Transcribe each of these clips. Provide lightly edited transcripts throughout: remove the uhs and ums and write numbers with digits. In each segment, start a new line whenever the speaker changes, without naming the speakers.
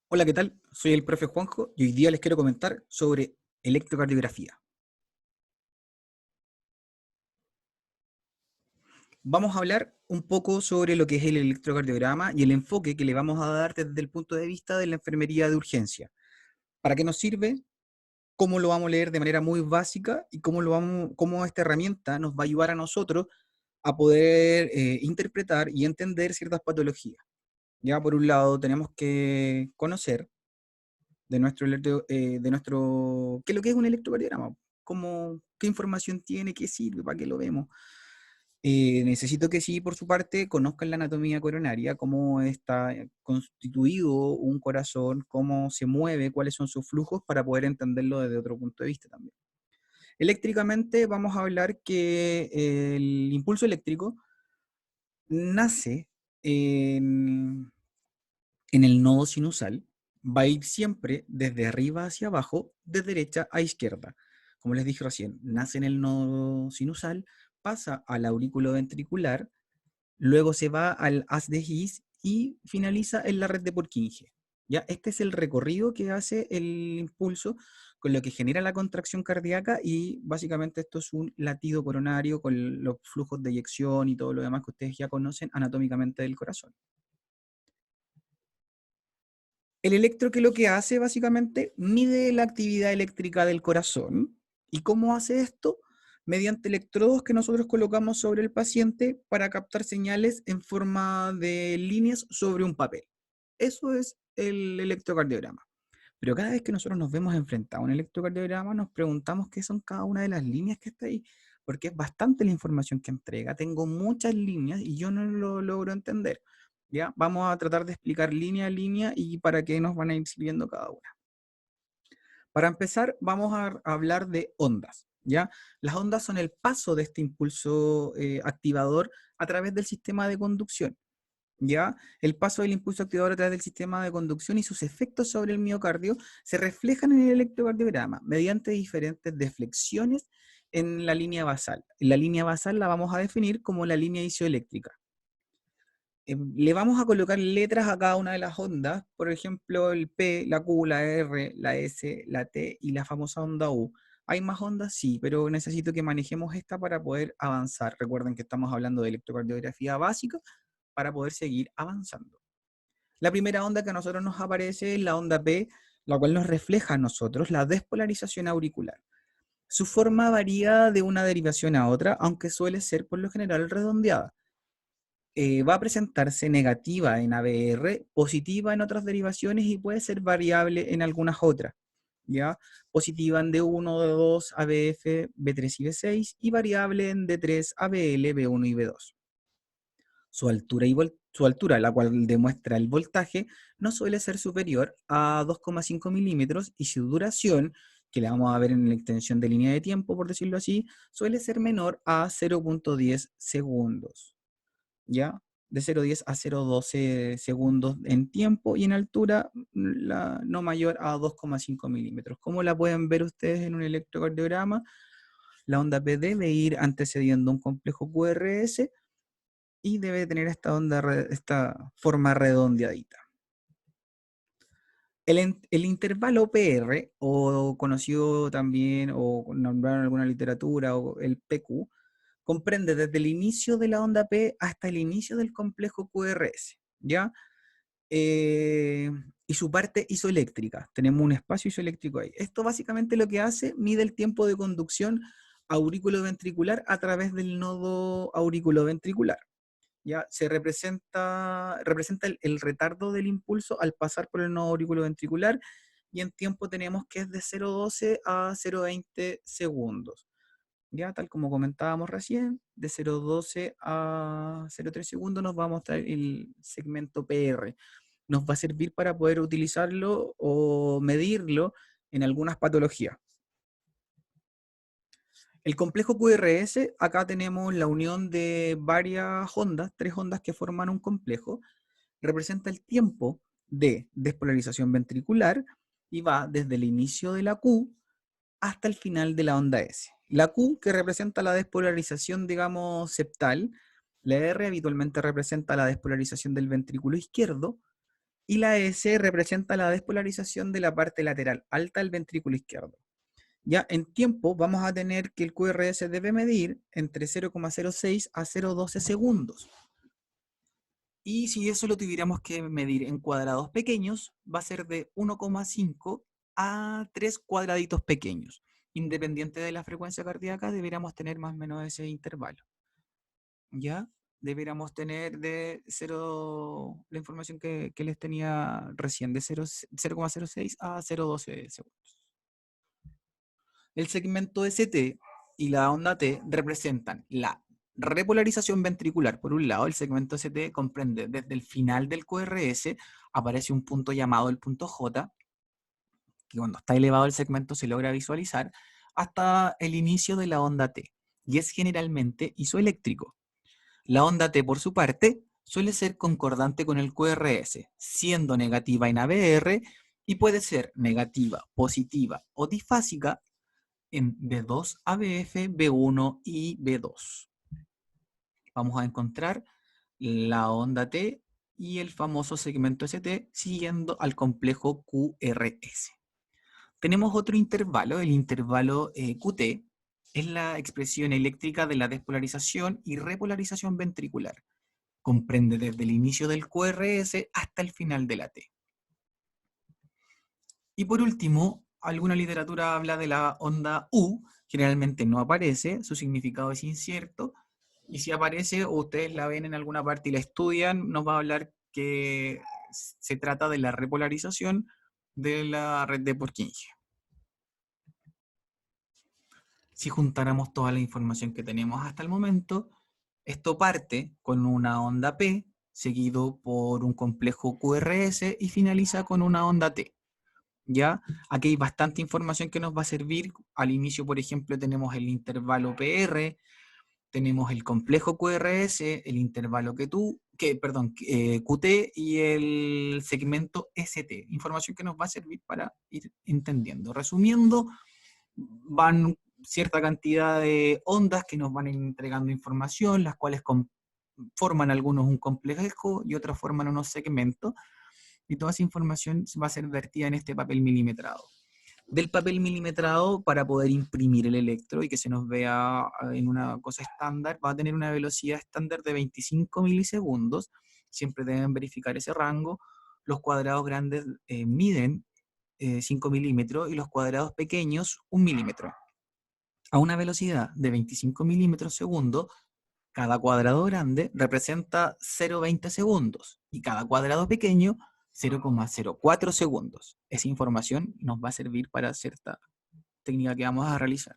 Hola, ¿qué tal? Soy el profe Juanjo y hoy día les quiero comentar sobre electrocardiografía. Vamos a hablar un poco sobre lo que es el electrocardiograma y el enfoque que le vamos a dar desde el punto de vista de la enfermería de urgencia. ¿Para qué nos sirve? ¿Cómo lo vamos a leer de manera muy básica? Y cómo esta herramienta nos va a ayudar a nosotros a poder interpretar y entender ciertas patologías. Ya por un lado tenemos que conocer qué es lo que es un electrocardiograma, qué información tiene, qué sirve, para qué lo vemos. Necesito que sí, por su parte, conozcan la anatomía coronaria, cómo está constituido un corazón, cómo se mueve, cuáles son sus flujos, para poder entenderlo desde otro punto de vista también. Eléctricamente vamos a hablar que el impulso eléctrico nace en, en el nodo sinusal, va a ir siempre desde arriba hacia abajo, de derecha a izquierda. Como les dije recién, nace en el nodo sinusal, pasa al aurículo ventricular, luego se va al haz de His y finaliza en la red de Purkinje. ¿Ya? Este es el recorrido que hace el impulso, con lo que genera la contracción cardíaca, y básicamente esto es un latido coronario con los flujos de eyección y todo lo demás que ustedes ya conocen anatómicamente del corazón. El electro, que lo que hace básicamente mide la actividad eléctrica del corazón. ¿Y cómo hace esto? Mediante electrodos que nosotros colocamos sobre el paciente para captar señales en forma de líneas sobre un papel. Eso es el electrocardiograma. Pero cada vez que nosotros nos vemos enfrentados a un electrocardiograma, nos preguntamos qué son cada una de las líneas que está ahí, porque es bastante la información que entrega. Tengo muchas líneas y yo no lo logro entender. ¿Ya? Vamos a tratar de explicar línea a línea y para qué nos van a ir sirviendo cada una. Para empezar, vamos a hablar de ondas. ¿Ya? Las ondas son el paso de este impulso activador a través del sistema de conducción. ¿Ya? El paso del impulso activador a través del sistema de conducción y sus efectos sobre el miocardio se reflejan en el electrocardiograma mediante diferentes deflexiones en la línea basal. La línea basal la vamos a definir como la línea isoeléctrica. Le vamos a colocar letras a cada una de las ondas, por ejemplo, el P, la Q, la R, la S, la T y la famosa onda U. ¿Hay más ondas? Sí, pero necesito que manejemos esta para poder avanzar. Recuerden que estamos hablando de electrocardiografía básica para poder seguir avanzando. La primera onda que a nosotros nos aparece es la onda P, la cual nos refleja a nosotros la despolarización auricular. Su forma varía de una derivación a otra, aunque suele ser por lo general redondeada. Va a presentarse negativa en ABR, positiva en otras derivaciones y puede ser variable en algunas otras. ¿Ya? Positiva en D1, D2, ABF, B3 y B6 y variable en D3, ABL, B1 y B2. Su altura, la cual demuestra el voltaje, no suele ser superior a 2,5 milímetros, y su duración, que la vamos a ver en la extensión de línea de tiempo, por decirlo así, suele ser menor a 0,10 segundos. ¿Ya? De 0,10 a 0,12 segundos en tiempo, y en altura no mayor a 2,5 milímetros. Como la pueden ver ustedes en un electrocardiograma, la onda P debe ir antecediendo un complejo QRS y debe tener esta forma redondeadita. El intervalo PR, o conocido también, o nombrado en alguna literatura, o el PQ, comprende desde el inicio de la onda P hasta el inicio del complejo QRS, ¿ya? Y su parte isoeléctrica. Tenemos un espacio isoeléctrico ahí. Esto básicamente lo que hace, mide el tiempo de conducción auriculoventricular a través del nodo auriculoventricular. ¿Ya? Representa el retardo del impulso al pasar por el nodo auriculoventricular, y en tiempo tenemos que es de 0,12 a 0,20 segundos. Ya, tal como comentábamos recién, de 0,12 a 0,3 segundos nos va a mostrar el segmento PR. Nos va a servir para poder utilizarlo o medirlo en algunas patologías. El complejo QRS, acá tenemos la unión de varias ondas, tres ondas que forman un complejo. Representa el tiempo de despolarización ventricular y va desde el inicio de la Q hasta el final de la onda S. La Q, que representa la despolarización, digamos, septal. La R habitualmente representa la despolarización del ventrículo izquierdo. y la S representa la despolarización de la parte lateral alta del ventrículo izquierdo. Ya en tiempo vamos a tener que el QRS debe medir entre 0,06 a 0,12 segundos. Y si eso lo tuviéramos que medir en cuadrados pequeños, va a ser de 1,5 a 3 cuadraditos pequeños. Independiente de la frecuencia cardíaca, deberíamos tener más o menos ese intervalo. ¿Ya? Deberíamos tener de 0, la información que les tenía recién, de 0,06 a 0,12 segundos. El segmento ST y la onda T representan la repolarización ventricular. Por un lado, el segmento ST comprende desde el final del QRS, aparece un punto llamado el punto J, que cuando está elevado el segmento se logra visualizar, hasta el inicio de la onda T, y es generalmente isoeléctrico. La onda T, por su parte, suele ser concordante con el QRS, siendo negativa en ABR y puede ser negativa, positiva o difásica en B2, ABF, B1 y B2. Vamos a encontrar la onda T y el famoso segmento ST siguiendo al complejo QRS. Tenemos otro intervalo, el intervalo QT, es la expresión eléctrica de la despolarización y repolarización ventricular. Comprende desde el inicio del QRS hasta el final de la T. Y por último, alguna literatura habla de la onda U, generalmente no aparece, su significado es incierto, y si aparece o ustedes la ven en alguna parte y la estudian, nos va a hablar que se trata de la repolarización de la red de Purkinje. Si juntáramos toda la información que tenemos hasta el momento, esto parte con una onda P, seguido por un complejo QRS y finaliza con una onda T. ¿Ya? Aquí hay bastante información que nos va a servir. Al inicio, por ejemplo, tenemos el intervalo PR, tenemos el complejo QRS, el intervalo QT y el segmento ST. Información que nos va a servir para ir entendiendo. Resumiendo, van cierta cantidad de ondas que nos van entregando información, las cuales forman algunos un complejo y otros forman unos segmentos, y toda esa información va a ser vertida en este papel milimetrado. Del papel milimetrado, para poder imprimir el electro y que se nos vea en una cosa estándar, va a tener una velocidad estándar de 25 milisegundos. Siempre deben verificar ese rango. Los cuadrados grandes miden 5 milímetros y los cuadrados pequeños 1 milímetro. A una velocidad de 25 milímetros segundo, cada cuadrado grande representa 0,20 segundos y cada cuadrado pequeño 0,04 segundos. Esa información nos va a servir para cierta técnica que vamos a realizar.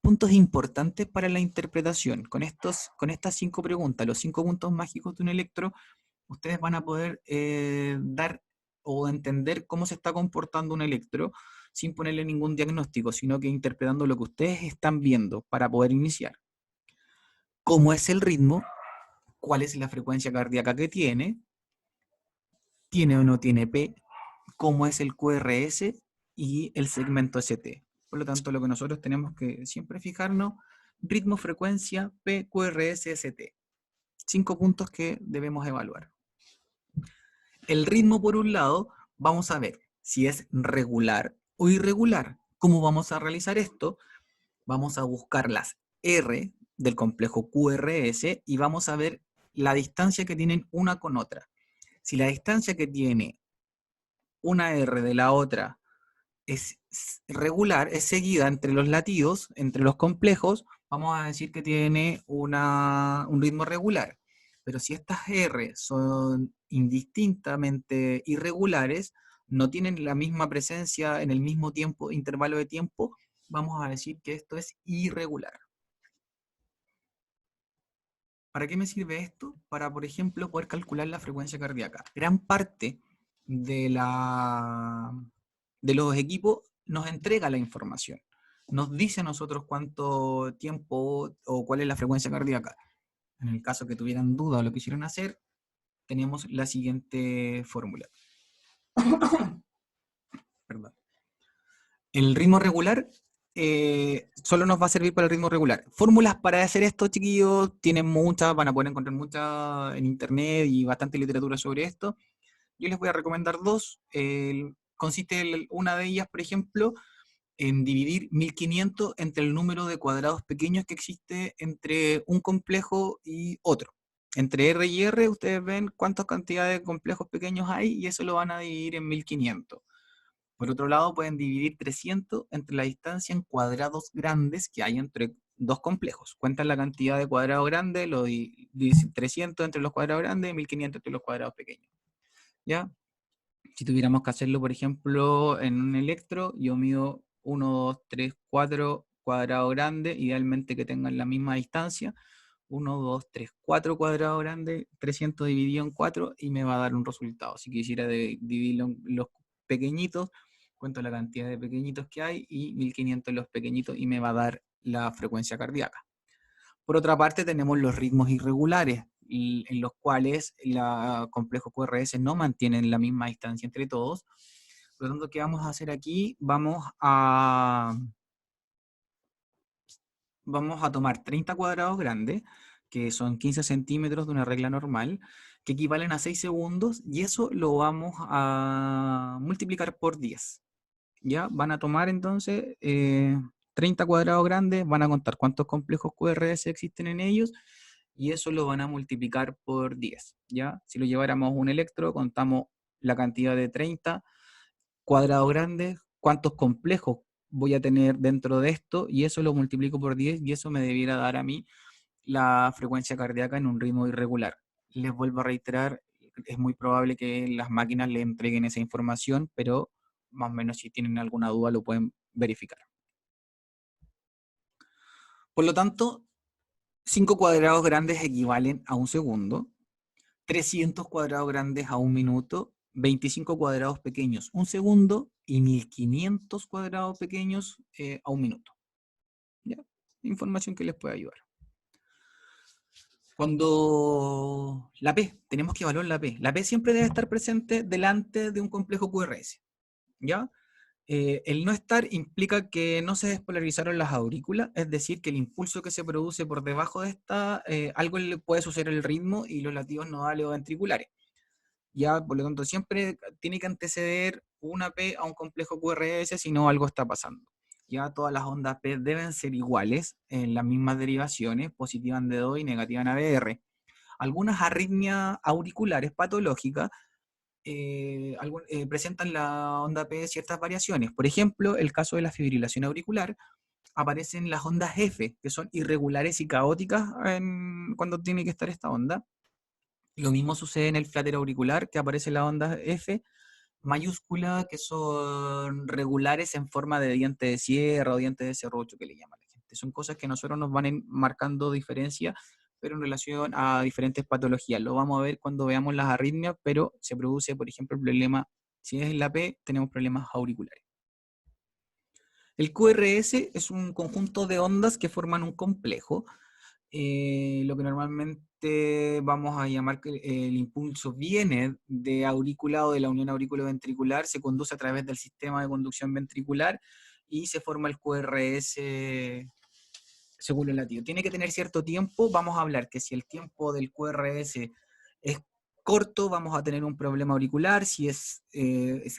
Puntos importantes para la interpretación. Con estas 5 preguntas, los 5 puntos mágicos de un electro, ustedes van a poder dar o entender cómo se está comportando un electro sin ponerle ningún diagnóstico, sino que interpretando lo que ustedes están viendo para poder iniciar. ¿Cómo es el ritmo? ¿Cuál es la frecuencia cardíaca que tiene? ¿Tiene o no tiene P? ¿Cómo es el QRS? Y el segmento ST. Por lo tanto, lo que nosotros tenemos que siempre fijarnos, ritmo, frecuencia, P, QRS, ST. 5 puntos que debemos evaluar. El ritmo, por un lado, vamos a ver si es regular o irregular. ¿Cómo vamos a realizar esto? Vamos a buscar las R del complejo QRS y vamos a ver la distancia que tienen una con otra. Si la distancia que tiene una R de la otra es regular, es seguida entre los latidos, entre los complejos, vamos a decir que tiene un ritmo regular. Pero si estas R son indistintamente irregulares, no tienen la misma presencia en el mismo intervalo de tiempo, vamos a decir que esto es irregular. ¿Para qué me sirve esto? Para, por ejemplo, poder calcular la frecuencia cardíaca. Gran parte de los equipos nos entrega la información. Nos dice a nosotros cuánto tiempo o cuál es la frecuencia cardíaca. En el caso que tuvieran duda o lo quisieran hacer, tenemos la siguiente fórmula. Perdón. El ritmo regular solo nos va a servir para el ritmo regular. Fórmulas para hacer esto, chiquillos, tienen muchas, van a poder encontrar muchas en internet y bastante literatura sobre esto. Yo les voy a recomendar dos. Consiste una de ellas, por ejemplo, en dividir 1500 entre el número de cuadrados pequeños que existe entre un complejo y otro. Entre R y R ustedes ven cuántas cantidades de complejos pequeños hay y eso lo van a dividir en 1500. Por otro lado, pueden dividir 300 entre la distancia en cuadrados grandes que hay entre dos complejos. Cuentan la cantidad de cuadrados grandes, lo dividen 300 entre los cuadrados grandes y 1500 entre los cuadrados pequeños. ¿Ya? Si tuviéramos que hacerlo, por ejemplo, en un electro, yo mido 1, 2, 3, 4 cuadrados grandes, idealmente que tengan la misma distancia. 1, 2, 3, 4 cuadrados grandes, 300 dividido en 4 y me va a dar un resultado. Si quisiera dividirlo en los pequeñitos, cuento la cantidad de pequeñitos que hay y 1500 los pequeñitos y me va a dar la frecuencia cardíaca. Por otra parte, tenemos los ritmos irregulares, en los cuales los complejos QRS no mantienen la misma distancia entre todos. Por lo tanto, ¿qué vamos a hacer aquí? Vamos a tomar 30 cuadrados grandes, que son 15 centímetros de una regla normal, que equivalen a 6 segundos, y eso lo vamos a multiplicar por 10. ¿Ya? Van a tomar entonces 30 cuadrados grandes, van a contar cuántos complejos QRS existen en ellos, y eso lo van a multiplicar por 10. ¿Ya? Si lo lleváramos a un electro, contamos la cantidad de 30 cuadrados grandes, cuántos complejos voy a tener dentro de esto, y eso lo multiplico por 10, y eso me debiera dar a mí la frecuencia cardíaca en un ritmo irregular. Les vuelvo a reiterar, es muy probable que las máquinas le entreguen esa información, pero más o menos si tienen alguna duda lo pueden verificar. Por lo tanto, 5 cuadrados grandes equivalen a un segundo, 300 cuadrados grandes a un minuto, 25 cuadrados pequeños un segundo y 1500 cuadrados pequeños a un minuto. ¿Ya? Información que les puede ayudar. Cuando la P, tenemos que evaluar la P. La P siempre debe estar presente delante de un complejo QRS. ¿Ya? El no estar implica que no se despolarizaron las aurículas, es decir, que el impulso que se produce por debajo de esta, algo le puede suceder al ritmo y los latidos nodales o ventriculares. Ya, por lo tanto, siempre tiene que anteceder una P a un complejo QRS, si no algo está pasando. Ya todas las ondas P deben ser iguales en las mismas derivaciones, positiva en D2 y negativa en ABR. Algunas arritmias auriculares patológicas presentan la onda P ciertas variaciones. Por ejemplo, el caso de la fibrilación auricular, aparecen las ondas F, que son irregulares y caóticas cuando tiene que estar esta onda. Lo mismo sucede en el flater auricular, que aparece la onda F mayúscula, que son regulares en forma de diente de sierra o diente de serrucho, que le llama la gente. Son cosas que a nosotros nos van marcando diferencia, pero en relación a diferentes patologías. Lo vamos a ver cuando veamos las arritmias, pero se produce, por ejemplo, el problema, si es en la P, tenemos problemas auriculares. El QRS es un conjunto de ondas que forman un complejo, lo que normalmente vamos a llamar que el impulso viene de aurícula o de la unión auriculo-ventricular, se conduce a través del sistema de conducción ventricular y se forma el QRS según el latido. Tiene que tener cierto tiempo, vamos a hablar que si el tiempo del QRS es corto, vamos a tener un problema auricular, si es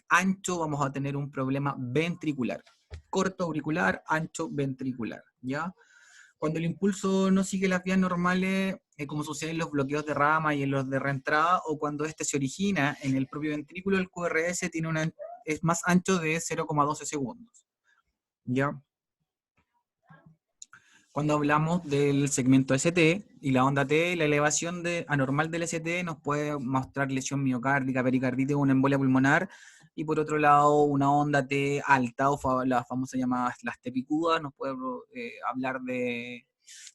ancho, vamos a tener un problema ventricular. Corto auricular, ancho ventricular, ¿ya? Cuando el impulso no sigue las vías normales, como sucede en los bloqueos de rama y en los de reentrada, o cuando este se origina en el propio ventrículo, el QRS es más ancho de 0,12 segundos. ¿Ya? Cuando hablamos del segmento ST y la onda T, la elevación anormal del ST nos puede mostrar lesión miocárdica, pericarditis o una embolia pulmonar, y por otro lado, una onda T alta, o la famosa llamada las T picudas, nos puede hablar de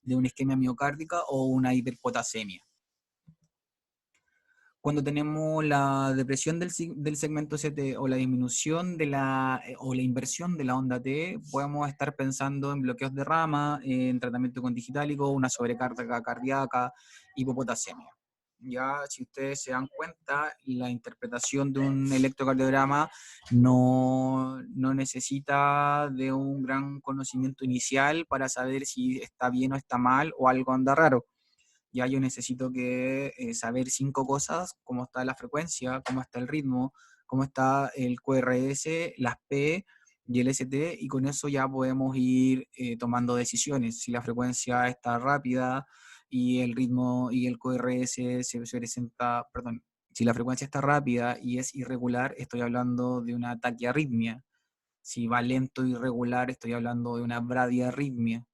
una isquemia miocárdica o una hiperpotasemia. Cuando tenemos la depresión del segmento ST o la disminución o la inversión de la onda T, podemos estar pensando en bloqueos de rama, en tratamiento con digitálico, una sobrecarga cardíaca, hipopotasemia. Ya, si ustedes se dan cuenta, la interpretación de un electrocardiograma no necesita de un gran conocimiento inicial para saber si está bien o está mal o algo anda raro. Ya yo necesito que saber 5 cosas: cómo está la frecuencia, cómo está el ritmo, cómo está el QRS, las P y el ST, y con eso ya podemos ir tomando decisiones. Si la frecuencia está rápida y el ritmo y el QRS se presenta, perdón, si la frecuencia está rápida y es irregular, estoy hablando de una taquiarritmia. Si va lento y irregular, estoy hablando de una bradiarritmia.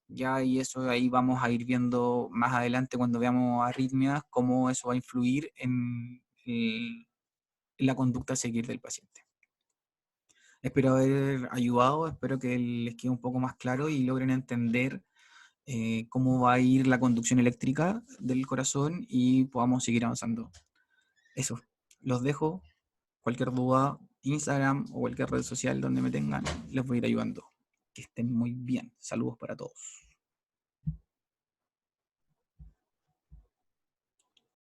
Ya, y eso ahí vamos a ir viendo más adelante cuando veamos arritmias, cómo eso va a influir en la conducta a seguir del paciente. Espero haber ayudado, espero que les quede un poco más claro y logren entender cómo va a ir la conducción eléctrica del corazón y podamos seguir avanzando. Eso, los dejo. Cualquier duda, Instagram o cualquier red social donde me tengan, les voy a ir ayudando. Que estén muy bien. Saludos para todos.